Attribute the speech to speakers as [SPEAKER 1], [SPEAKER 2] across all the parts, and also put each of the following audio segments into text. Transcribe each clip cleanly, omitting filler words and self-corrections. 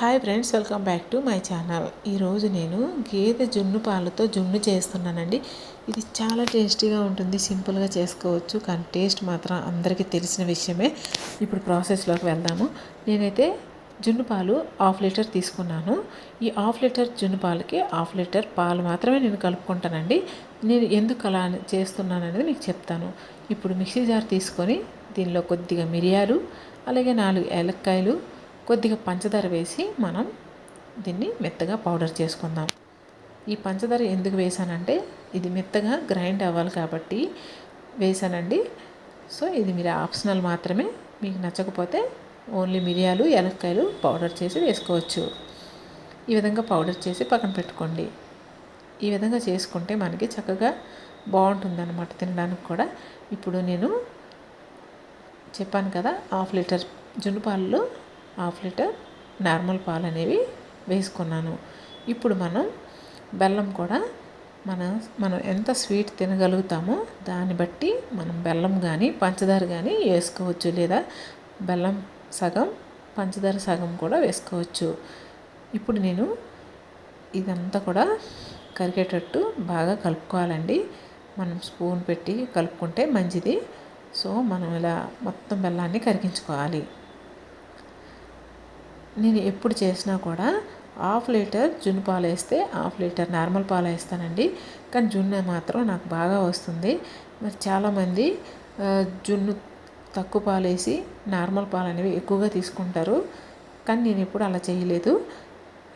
[SPEAKER 1] Hi friends, welcome back to my channel. ఈరోజు నేను గేదె జున్ను పాలతో జున్ను చేస్తున్నానండి. ఇది చాలా టేస్టీగా ఉంటుంది, సింపుల్గా చేసుకోవచ్చు, కానీ టేస్ట్ మాత్రం అందరికీ తెలిసిన విషయమే. ఇప్పుడు ప్రాసెస్లోకి వెళ్దాము. నేనైతే జున్ను పాలు 1/2 లీటర్ తీసుకున్నాను. ఈ 1/2 లీటర్ జున్ను పాలకి 1/2 లీటర్ పాలు మాత్రమే నేను కలుపుకుంటానండి. నేను ఎందుకు అలా చేస్తున్నాను అనేది మీకు చెప్తాను. ఇప్పుడు మిక్సీ జార్ తీసుకొని దీనిలో కొద్దిగా మిరియాలు, అలాగే 4 ఏలక్కాయలు, కొద్దిగా పంచదార వేసి మనం దీన్ని మెత్తగా పౌడర్ చేసుకుందాం. ఈ పంచదార ఎందుకు వేసానంటే ఇది మెత్తగా గ్రైండ్ అవ్వాలి కాబట్టి వేసానండి. సో ఇది మీరు ఆప్షనల్ మాత్రమే, మీకు నచ్చకపోతే ఓన్లీ మిరియాలు, ఏలక్కాయలు పౌడర్ చేసి వేసుకోవచ్చు. ఈ విధంగా పౌడర్ చేసి పక్కన పెట్టుకోండి. ఈ విధంగా చేసుకుంటే మనకి చక్కగా బాగుంటుందన్నమాట తినడానికి కూడా. ఇప్పుడు నేను చెప్పాను కదా, 1/2 లీటర్ జున్ను పాలలో 1/2 లీటర్ నార్మల్ పాలు అనేవి వేసుకున్నాను. ఇప్పుడు మనం బెల్లం కూడా మనం ఎంత స్వీట్ తినగలుగుతామో దాన్ని బట్టి మనం బెల్లం కానీ పంచదార కానీ వేసుకోవచ్చు, లేదా బెల్లం సగం పంచదార సగం కూడా వేసుకోవచ్చు. ఇప్పుడు నేను ఇదంతా కూడా కరిగేటట్టు బాగా కలుపుకోవాలండి. మనం స్పూన్ పెట్టి కలుపుకుంటే మంచిది. సో మనం ఇలా మొత్తం బెల్లాన్ని కరిగించుకోవాలి. నేను ఎప్పుడు చేసినా కూడా 1/2 లీటర్ జున్ను పాలు వేస్తే 1/2 లీటర్ నార్మల్ పాలు వేస్తానండి. కానీ జున్ను మాత్రం నాకు బాగా వస్తుంది. మరి చాలామంది జున్ను తక్కువ పాలు వేసి నార్మల్ పాలు అనేవి ఎక్కువగా తీసుకుంటారు, కానీ నేను ఎప్పుడు అలా చేయలేదు.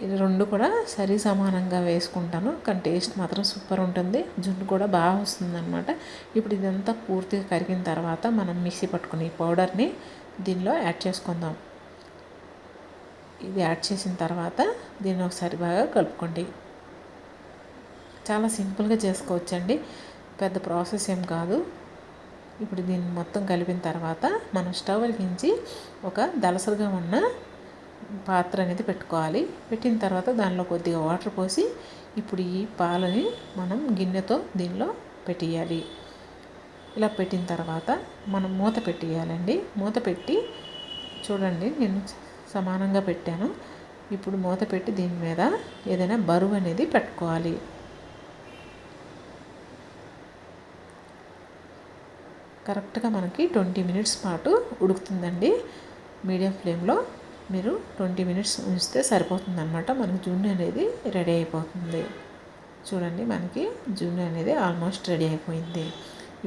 [SPEAKER 1] ఇది రెండు కూడా సరి సమానంగా వేసుకుంటాను, కానీ టేస్ట్ మాత్రం సూపర్ ఉంటుంది. జున్ను కూడా బాగా వస్తుంది అనమాట. ఇప్పుడు ఇదంతా పూర్తిగా కరిగిన తర్వాత మనం మిక్సీ పట్టుకుని పౌడర్ని దీనిలో యాడ్ చేసుకుందాం. ఇది యాడ్ చేసిన తర్వాత దీన్ని ఒకసారి బాగా కలుపుకోండి. చాలా సింపుల్గా చేసుకోవచ్చండి, పెద్ద ప్రాసెస్ ఏం కాదు. ఇప్పుడు దీన్ని మొత్తం కలిపిన తర్వాత మనం స్టవ్ వెలిగించి ఒక దలసరిగా ఉన్న పాత్ర అనేది పెట్టుకోవాలి. పెట్టిన తర్వాత దానిలో కొద్దిగా వాటర్ పోసి ఇప్పుడు ఈ పాలని మనం గిన్నెతో దీనిలో పెట్టేయాలి. ఇలా పెట్టిన తర్వాత మనం మూత పెట్టేయాలండి. మూత పెట్టి చూడండి, నేను సమానంగా పెట్టాను. ఇప్పుడు మూత పెట్టి దీని మీద ఏదైనా బరువు అనేది పెట్టుకోవాలి. కరెక్ట్గా మనకి 20 మినిట్స్ పాటు ఉడుకుతుందండి. మీడియం ఫ్లేమ్లో మీరు 20 మినిట్స్ ఉంచితే సరిపోతుంది అనమాట. మనకి జున్ను అనేది రెడీ అయిపోతుంది. చూడండి, మనకి జున్ను అనేది ఆల్మోస్ట్ రెడీ అయిపోయింది.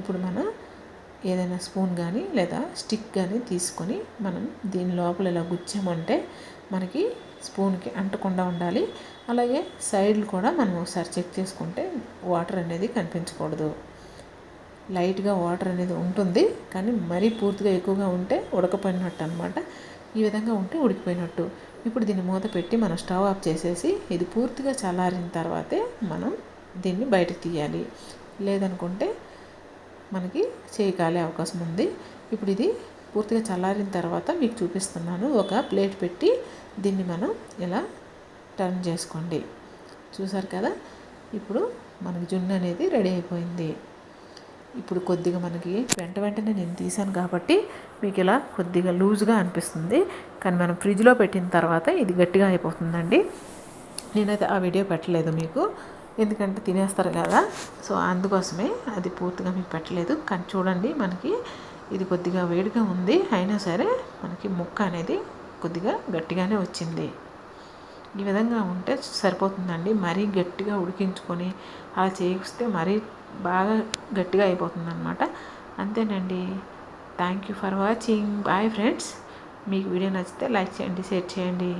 [SPEAKER 1] ఇప్పుడు మనం ఏదైనా స్పూన్ కానీ లేదా స్టిక్ కానీ తీసుకొని మనం దీని లోపల ఇలా గుచ్చామంటే మనకి స్పూన్కి అంటకుండా ఉండాలి. అలాగే సైడ్లు కూడా మనం ఒకసారి చెక్ చేసుకుంటే వాటర్ అనేది కనిపించకూడదు. లైట్గా వాటర్ అనేది ఉంటుంది, కానీ మరీ పూర్తిగా ఎక్కువగా ఉంటే ఉడకపోయినట్టు అనమాట. ఈ విధంగా ఉంటే ఉడికిపోయినట్టు. ఇప్పుడు దీన్ని మూత పెట్టి మనం స్టవ్ ఆఫ్ చేసేసి ఇది పూర్తిగా చల్లారిన తర్వాతే మనం దీన్ని బయటకు తీయాలి. లేదనుకుంటే మనకి చేయి కాలే అవకాశం ఉంది. ఇప్పుడు ఇది పూర్తిగా చల్లారిన తర్వాత మీకు చూపిస్తున్నాను. ఒక ప్లేట్ పెట్టి దీన్ని మనం ఇలా టర్న్ చేసుకోండి. చూసారు కదా, ఇప్పుడు మనకి జున్ను అనేది రెడీ అయిపోయింది. ఇప్పుడు కొద్దిగా మనకి వెంటనే నేను తీసాను కాబట్టి మీకు ఇలా కొద్దిగా లూజ్గా అనిపిస్తుంది, కానీ మనం ఫ్రిడ్జ్లో పెట్టిన తర్వాత ఇది గట్టిగా అయిపోతుందండి. నేనైతే ఆ వీడియో పెట్టలేదు మీకు, ఎందుకంటే తినేస్తారు కదా, సో అందుకోసమే అది పూర్తిగా మీకు పెట్టలేదు. కానీ చూడండి, మనకి ఇది కొద్దిగా వేడిగా ఉంది, అయినా సరే మనకి ముక్క అనేది కొద్దిగా గట్టిగానే వచ్చింది. ఈ విధంగా ఉంటే సరిపోతుందండి. మరీ గట్టిగా ఉడికించుకొని అలా చేయిస్తే మరీ బాగా గట్టిగా అయిపోతుంది అనమాట. అంతేనండి. Thank you for watching. Bye friends. మీకు వీడియో నచ్చితే లైక్ చేయండి, షేర్ చేయండి.